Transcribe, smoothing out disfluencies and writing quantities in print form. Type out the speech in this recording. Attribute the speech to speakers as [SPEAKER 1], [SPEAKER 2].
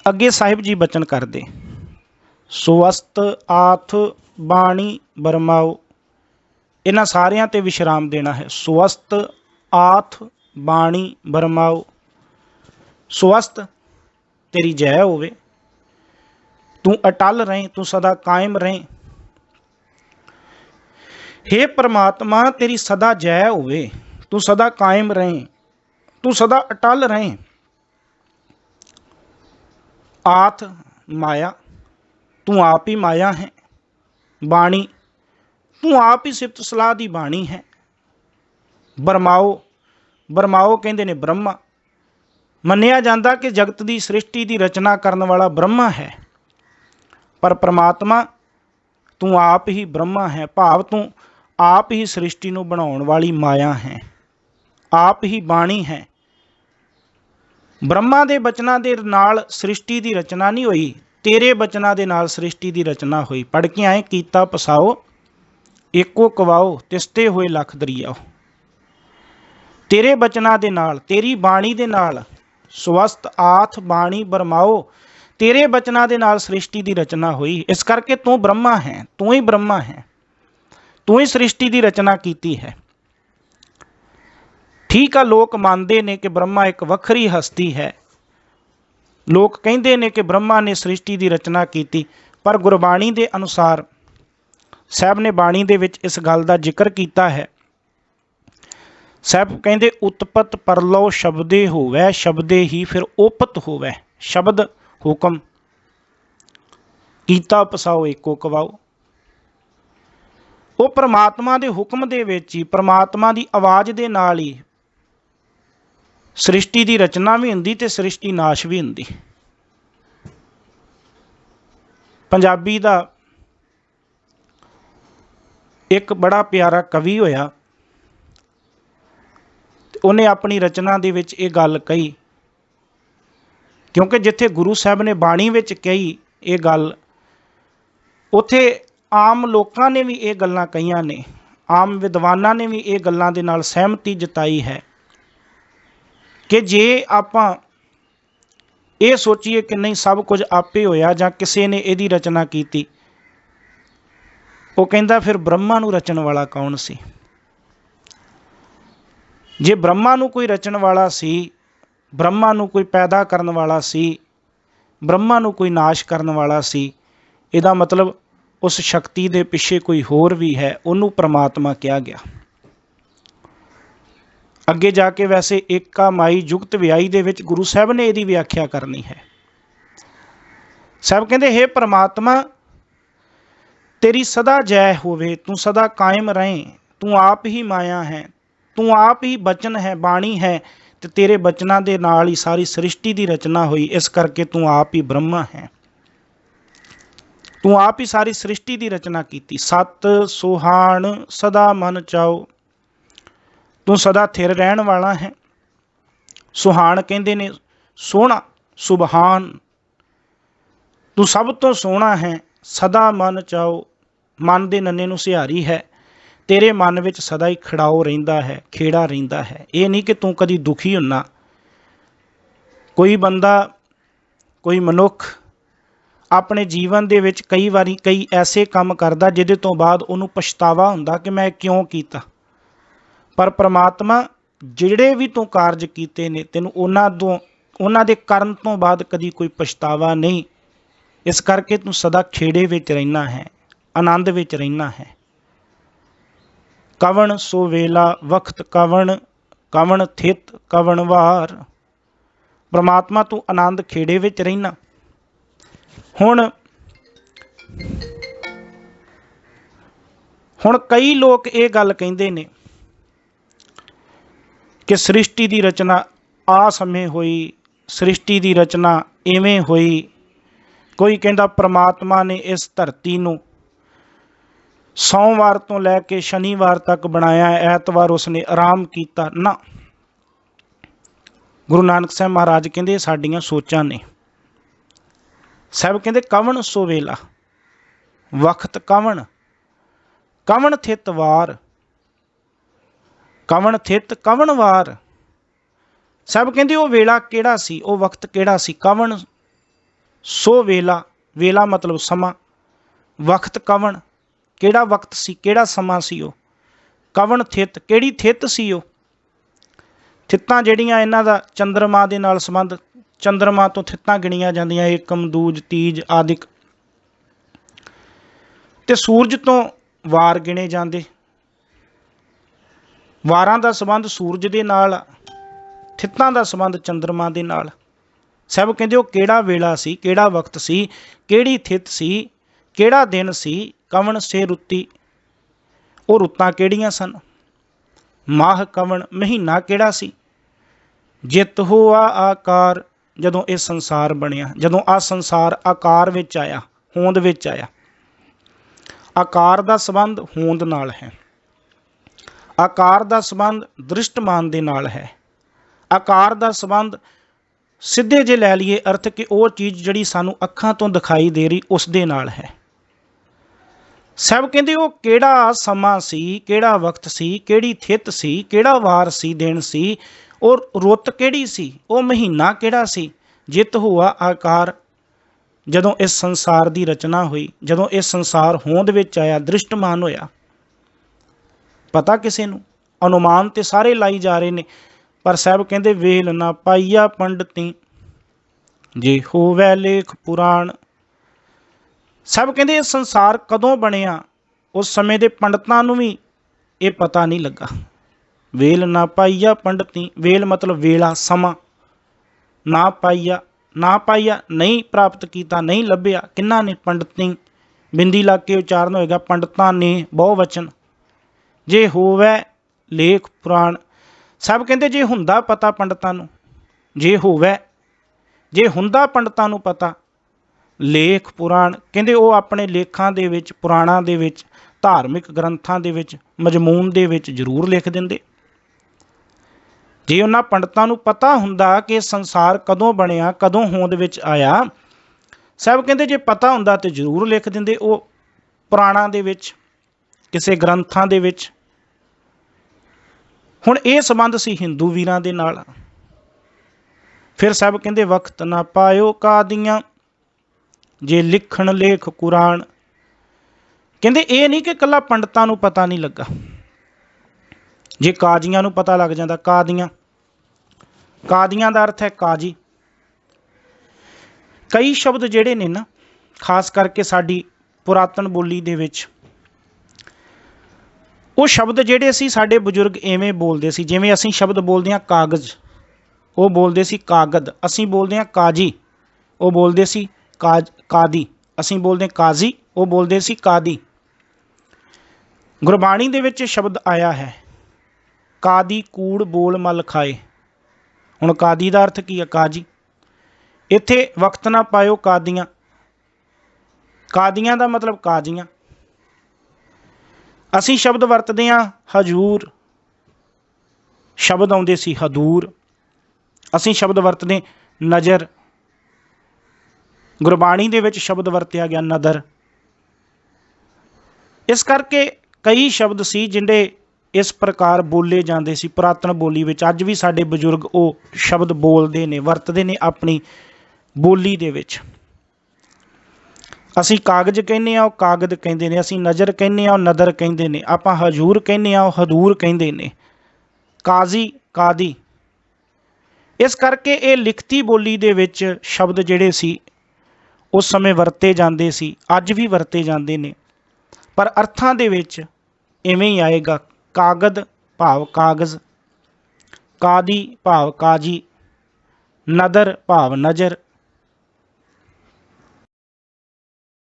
[SPEAKER 1] ਅੱਗੇ ਸਾਹਿਬ ਜੀ ਬਚਨ ਕਰਦੇ, ਸੁਵਸਤ ਆਥ ਬਾਣੀ ਬਰਮਾਓ। ਇਹਨਾਂ ਸਾਰਿਆਂ ਤੇ ਵਿਸ਼ਰਾਮ ਦੇਣਾ ਹੈ। ਸੁਵਸਤ ਆਥ ਬਾਣੀ ਬਰਮਾਓ। ਸੁਵਸਤ तेरी जय होवे, तू अटल रहे, तू सदा कायम रहे। हे परमात्मा तेरी सदा जय होवे, तू सदा कायम रहे, तू सदा अटल रहे। आथ माया, तू आप ही माया है। बाणी, तू आप ही सिफत सलाह दी बाणी है। बरमाओ, बरमाओ कहते ने ब्रह्मा। ਮੰਨਿਆ ਜਾਂਦਾ कि जगत की सृष्टि की रचना करने वाला ब्रह्मा है, पर परमात्मा तू आप ही ब्रह्मा है, भाव तू आप ही सृष्टि नूं बनाउण वाली माया है, आप ही बाणी है। ब्रह्मा के बचना के नाल सृष्टि की रचना नहीं हुई, तेरे बचना के नाल सृष्टि की रचना हुई। पढ़ के आए, कीता पसाओ एको कवाओ, तिसते होए लख दरियाओ। तेरे बचना के नाल, तेरी बाणी के नाल, स्वस्थ आथ बाणी बरमाओ, तेरे बचना के नाल सृष्टि की रचना हुई। इस करके तू ब्रह्मा है, तू ही ब्रह्मा है, तू ही सृष्टि की रचना की है। ठीक है, लोग मानते ने कि ब्रह्मा एक वखरी हस्ती है, लोग कहते ने कि ब्रह्मा ने सृष्टि की रचना की, पर गुरबाणी के अनुसार साहब ने बाणी दे विच इस गल का जिक्र किया है। साहब कहते उत्पत परलो शब्दे होवै, शब्दे ही फिर ओपत होवै। शब्द हुक्म, कीता पसाओ एको कवाओ। वो परमात्मा के हुक्म दे विच ही, परमात्मा की आवाज़ के नाल ही सृष्टि की रचना भी हुंदी ते सृष्टि नाश भी हुंदी। पंजाबी का एक बड़ा प्यारा कवि होया, उन्हें अपनी रचना दे विच ये गल कही, क्योंकि जिथे गुरु साहब ने बाणी विच कही ये गल, उथे आम लोगों ने भी ये गल्लां कहियां ने, आम विद्वानां ने भी ये गल्लां दे नाल सहमति जताई है कि जे आपां ये सोचीए कि नहीं सब कुछ आपे होया जां किसी ने इहदी रचना की, वो कहंदा फिर ब्रह्मा नूं रचण वाला कौन सी? जे ब्रह्मा नूं कोई रचण वाला सी, ब्रह्मा नूं कोई पैदा करन वाला सी, ब्रह्मा नूं कोई नाश करन वाला सी, इहदा मतलब उस शक्ति दे पिछे कोई होर भी है, उन्होंने परमात्मा कहा गया। अगे जाके वैसे एका माई जुगत व्याई दे विच गुरु साहब ने इहदी व्याख्या करनी है। साहब कहते हे परमात्मा तेरी सदा जय होवे, तू सदा कायम रहे, तू आप ही माया है, तू आप ही बचन है, बाणी है, तो तेरे बचना के नाल ही सारी सृष्टि की रचना हुई। इस करके तू आप ही ब्रह्मा है, तू आप ही सारी सृष्टि की रचना की। सत सुहान सदा मन चाओ, तू सदा थिर रहन वाला है। सुहान कहते ने सोहना, सुबहान, तू सब तो सोहना है। सदा मन चाओ, मन दे नन्ने नूं सिहारी है, तेरे मन विच सदा ही खड़ाओ रहिंदा है, खेड़ा रहिंदा है। ये नहीं कि तू कदी दुखी हुन्ना। कोई बंदा, कोई मनुख अपने जीवन दे विच कई बारी कई ऐसे काम करदा जिहदे तो बाद उन्होंने पछतावा हुंदा कि मैं क्यों कीता, पर परमात्मा जिहड़े भी तू कारज कीते ने तैनूं उन्हां दे करन तो बाद कदी कोई पछतावा नहीं। इस करके तू सदा खेड़े विच रहिना है, आनंद विच रहिना है। कवन सो वेला वक्त कवन, कवन थित कवन वार। परमात्मा तू आनंद खेड़े विच रहिना। हुण कई लोग ये गल कहिंदे ने कि सृष्टि की रचना आ समय हुई, सृष्टि की रचना इवें हुई। कोई कहता परमात्मा ने इस धरती नूं सोमवार तो लैके शनिवार तक बनाया, ऐतवार उसने आराम किया ना। गुरु नानक साहब महाराज कहते साडियां सोचां ने। साहब कहते कवन सो वेला वक्त कवन, कवन थित वार, कवन थित कवन वार। साहब कहते वो वेला केड़ा सी, वो वक्त केड़ा सी, कवन सो वेला, वेला मतलब समा, वक्त कवन, किहड़ा वक्त सी, किहड़ा समा सी ओ, कवन थित, किहड़ी थित सी ओ। थित्तां ਜਿਹੜੀਆਂ ਇਹਨਾਂ ਦਾ ਚੰਦਰਮਾ ਦੇ ਨਾਲ ਸੰਬੰਧ, ਚੰਦਰਮਾ ਤੋਂ ਥਿੱਤਾਂ ਗਿਣੀਆਂ ਜਾਂਦੀਆਂ, ਏਕਮ, ਦੂਜ, ਤੀਜ ਆਦਿਕ। ਤੇ ਸੂਰਜ ਤੋਂ ਵਾਰ ਗਿਣੇ ਜਾਂਦੇ, ਵਾਰਾਂ ਦਾ ਸੰਬੰਧ ਸੂਰਜ ਦੇ ਨਾਲ, ਥਿੱਤਾਂ ਦਾ ਸੰਬੰਧ ਚੰਦਰਮਾ ਦੇ ਨਾਲ। ਸਭ ਕਹਿੰਦੇ ਉਹ ਕਿਹੜਾ ਵੇਲਾ ਸੀ, ਕਿਹੜਾ ਵਕਤ ਸੀ, ਕਿਹੜੀ ਥਿੱਤ ਸੀ, ਕਿਹੜਾ ਦਿਨ ਸੀ, ਕਵਣ ਸੇ ਰੁੱਤੀ, ਉਹ ਰੁੱਤਾਂ ਕਿਹੜੀਆਂ ਸਨ। ਮਾਹ ਕਵਣ, ਮਹੀਨਾ ਕਿਹੜਾ ਸੀ। ਜਿਤ ਹੋਆ ਆਕਾਰ, ਜਦੋਂ ਇਹ ਸੰਸਾਰ ਬਣਿਆ, ਜਦੋਂ ਆ ਸੰਸਾਰ ਆਕਾਰ ਵਿੱਚ ਆਇਆ, ਹੋਂਦ ਵਿੱਚ ਆਇਆ। ਆਕਾਰ ਦਾ ਸੰਬੰਧ ਹੋਂਦ ਨਾਲ ਹੈ, ਆਕਾਰ ਦਾ ਸੰਬੰਧ ਦ੍ਰਿਸ਼ਟਮਾਨ ਦੇ ਨਾਲ ਹੈ, ਆਕਾਰ ਦਾ ਸੰਬੰਧ ਸਿੱਧੇ ਜੇ ਲੈ ਲਈਏ ਅਰਥ ਕਿ ਉਹ ਚੀਜ਼ ਜਿਹੜੀ ਸਾਨੂੰ ਅੱਖਾਂ ਤੋਂ ਦਿਖਾਈ ਦੇ ਰਹੀ ਉਸ ਦੇ ਨਾਲ ਹੈ। ਸਭ ਕਹਿੰਦੇ ਉਹ ਕਿਹੜਾ ਸਮਾਂ ਸੀ, ਕਿਹੜਾ ਵਕਤ ਸੀ, ਕਿਹੜੀ ਥਿੱਤ ਸੀ, ਕਿਹੜਾ ਵਾਰ ਸੀ, ਦਿਨ ਸੀ, ਔਰ ਰੁੱਤ ਕਿਹੜੀ ਸੀ, ਉਹ ਮਹੀਨਾ ਕਿਹੜਾ ਸੀ। ਜਿਤ ਹੋਆ ਆਕਾਰ, ਜਦੋਂ ਇਸ ਸੰਸਾਰ ਦੀ ਰਚਨਾ ਹੋਈ, ਜਦੋਂ ਇਹ ਸੰਸਾਰ ਹੋਂਦ ਵਿੱਚ ਆਇਆ, ਦ੍ਰਿਸ਼ਟਮਾਨ ਹੋਇਆ। ਪਤਾ ਕਿਸੇ ਨੂੰ, ਅਨੁਮਾਨ ਤੇ ਸਾਰੇ ਲਾਈ ਜਾ ਰਹੇ ਨੇ, ਪਰ ਸਾਹਿਬ ਕਹਿੰਦੇ ਵੇਲ ਨਾ ਪਾਈਆ ਪੰਡਤੀ, ਜੇ ਹੋਵੈ ਲੇਖ ਪੁਰਾਣ। ਸਭ ਕਹਿੰਦੇ ਇਹ ਸੰਸਾਰ ਕਦੋਂ ਬਣਿਆ, ਉਸ ਸਮੇਂ ਦੇ ਪੰਡਤਾਂ ਨੂੰ ਵੀ ਇਹ ਪਤਾ ਨਹੀਂ ਲੱਗਾ। ਵੇਲ ਨਾ ਪਾਈਆ ਪੰਡਤੀ, ਵੇਲ ਮਤਲਬ ਵੇਲਾ, ਸਮਾਂ। ਨਾ ਪਾਈਆ, ਨਾ ਪਾਈਆ ਨਹੀਂ ਪ੍ਰਾਪਤ ਕੀਤਾ, ਨਹੀਂ ਲੱਭਿਆ। ਕਿਹਨਾਂ ਨੇ, ਪੰਡਤੀ, ਬਿੰਦੀ ਲਾ ਕੇ ਉਚਾਰਨ ਹੋਏਗਾ, ਪੰਡਤਾਂ ਨੇ, ਬਹੁਵਚਨ। ਜੇ ਹੋਵੈ ਲੇਖ ਪੁਰਾਣ, ਸਭ ਕਹਿੰਦੇ ਜੇ ਹੁੰਦਾ ਪਤਾ ਪੰਡਤਾਂ ਨੂੰ, ਜੇ ਹੋਵੈ, ਜੇ ਹੁੰਦਾ ਪੰਡਤਾਂ ਨੂੰ ਪਤਾ, ਲੇਖ ਪੁਰਾਣ, ਕਹਿੰਦੇ ਉਹ ਆਪਣੇ ਲੇਖਾਂ ਦੇ ਵਿੱਚ, ਪੁਰਾਣਾਂ ਦੇ ਵਿੱਚ, ਧਾਰਮਿਕ ਗ੍ਰੰਥਾਂ ਦੇ ਵਿੱਚ, ਮਜ਼ਮੂਨ ਦੇ ਵਿੱਚ ਜ਼ਰੂਰ ਲਿਖ ਦਿੰਦੇ। ਜੇ ਉਹਨਾਂ ਪੰਡਤਾਂ ਨੂੰ ਪਤਾ ਹੁੰਦਾ ਕਿ ਸੰਸਾਰ ਕਦੋਂ ਬਣਿਆ, ਕਦੋਂ ਹੋਂਦ ਵਿੱਚ ਆਇਆ, ਸਭ ਕਹਿੰਦੇ ਜੇ ਪਤਾ ਹੁੰਦਾ ਤੇ ਜ਼ਰੂਰ ਲਿਖ ਦਿੰਦੇ ਉਹ ਪੁਰਾਣਾਂ ਦੇ ਵਿੱਚ, ਕਿਸੇ ਗ੍ਰੰਥਾਂ ਦੇ ਵਿੱਚ। ਹੁਣ ਇਹ ਸੰਬੰਧ ਸੀ ਹਿੰਦੂ ਵੀਰਾਂ ਦੇ ਨਾਲ। ਫਿਰ ਸਭ ਕਹਿੰਦੇ ਵਕਤ ਨਾ ਪਾਇਓ ਕਾਦੀਆਂ, ਜੇ ਲਿਖਣ ਲੇਖ ਕੁਰਾਨ। ਕਹਿੰਦੇ ਇਹ ਨਹੀਂ ਕਿ ਇਕੱਲਾ ਪੰਡਤਾਂ ਨੂੰ ਪਤਾ ਨਹੀਂ ਲੱਗਾ, ਜੇ ਕਾਜ਼ੀਆਂ ਨੂੰ ਪਤਾ ਲੱਗ ਜਾਂਦਾ। ਕਾਦੀਆਂ, ਕਾਦੀਆਂ ਦਾ ਅਰਥ ਹੈ ਕਾਜੀ। ਕਈ ਸ਼ਬਦ ਜਿਹੜੇ ਨੇ ਨਾ, ਖਾਸ ਕਰਕੇ ਸਾਡੀ ਪੁਰਾਤਨ ਬੋਲੀ ਦੇ ਵਿੱਚ, ਉਹ ਸ਼ਬਦ ਜਿਹੜੇ ਸੀ ਸਾਡੇ ਬਜ਼ੁਰਗ ਐਵੇਂ ਬੋਲਦੇ ਸੀ। ਜਿਵੇਂ ਅਸੀਂ ਸ਼ਬਦ ਬੋਲਦੇ ਹਾਂ ਕਾਗਜ਼, ਉਹ ਬੋਲਦੇ ਸੀ ਕਾਗਦ। ਅਸੀਂ ਬੋਲਦੇ ਹਾਂ ਕਾਜੀ, ਉਹ ਬੋਲਦੇ ਸੀ ਕਾਦੀ। ਅਸੀਂ ਬੋਲਦੇ ਕਾਜ਼ੀ, ਉਹ ਬੋਲਦੇ ਸੀ ਕਾਦੀ। ਗੁਰਬਾਣੀ ਦੇ ਵਿੱਚ ਸ਼ਬਦ ਆਇਆ ਹੈ, ਕਾਦੀ ਕੂੜ ਬੋਲ ਮਲ ਖਾਏ। ਹੁਣ ਕਾਦੀ ਦਾ ਅਰਥ ਕੀ ਹੈ, ਕਾਜੀ। ਇੱਥੇ ਵਕਤ ਨਾ ਪਾਇਓ ਕਾਦੀਆਂ, ਕਾਦੀਆਂ ਦਾ ਮਤਲਬ ਕਾਜ਼ੀਆਂ। ਅਸੀਂ ਸ਼ਬਦ ਵਰਤਦੇ ਹਾਂ ਹਜੂਰ, ਸ਼ਬਦ ਆਉਂਦੇ ਸੀ ਹਦੂਰ। ਅਸੀਂ ਸ਼ਬਦ ਵਰਤਦੇ ਨਜ਼ਰ, ਗੁਰਬਾਣੀ ਦੇ ਵਿੱਚ ਸ਼ਬਦ ਵਰਤਿਆ ਗਿਆ ਨਦਰ। ਇਸ ਕਰਕੇ ਕਈ ਸ਼ਬਦ ਸੀ ਜਿਹੜੇ ਇਸ ਪ੍ਰਕਾਰ ਬੋਲੇ ਜਾਂਦੇ ਸੀ ਪੁਰਾਤਨ ਬੋਲੀ ਵਿੱਚ। ਅੱਜ ਵੀ ਸਾਡੇ ਬਜ਼ੁਰਗ ਉਹ ਸ਼ਬਦ ਬੋਲਦੇ ਨੇ, ਵਰਤਦੇ ਨੇ ਆਪਣੀ ਬੋਲੀ ਦੇ ਵਿੱਚ। ਅਸੀਂ ਕਾਗਜ਼ ਕਹਿੰਦੇ ਹਾਂ, ਉਹ ਕਾਗਦ ਕਹਿੰਦੇ ਨੇ। ਅਸੀਂ ਨਜ਼ਰ ਕਹਿੰਦੇ ਹਾਂ, ਉਹ ਨਦਰ ਕਹਿੰਦੇ ਨੇ। ਆਪਾਂ ਹਜੂਰ ਕਹਿੰਦੇ ਹਾਂ, ਉਹ ਹਦੂਰ ਕਹਿੰਦੇ ਨੇ। ਕਾਜ਼ੀ, ਕਾਦੀ। ਇਸ ਕਰਕੇ ਇਹ ਲਿਖਤੀ ਬੋਲੀ ਦੇ ਵਿੱਚ ਸ਼ਬਦ ਜਿਹੜੇ ਸੀ ਉਸ ਸਮੇਂ ਵਰਤੇ ਜਾਂਦੇ ਸੀ, ਅੱਜ ਵੀ ਵਰਤੇ ਜਾਂਦੇ ਨੇ, ਪਰ ਅਰਥਾਂ ਦੇ ਵਿੱਚ ਇਵੇਂ ਹੀ ਆਏਗਾ। ਕਾਗਦ ਭਾਵ ਕਾਗਜ਼, ਕਾਦੀ ਭਾਵ ਕਾਜੀ, ਨਦਰ ਭਾਵ ਨਜ਼ਰ,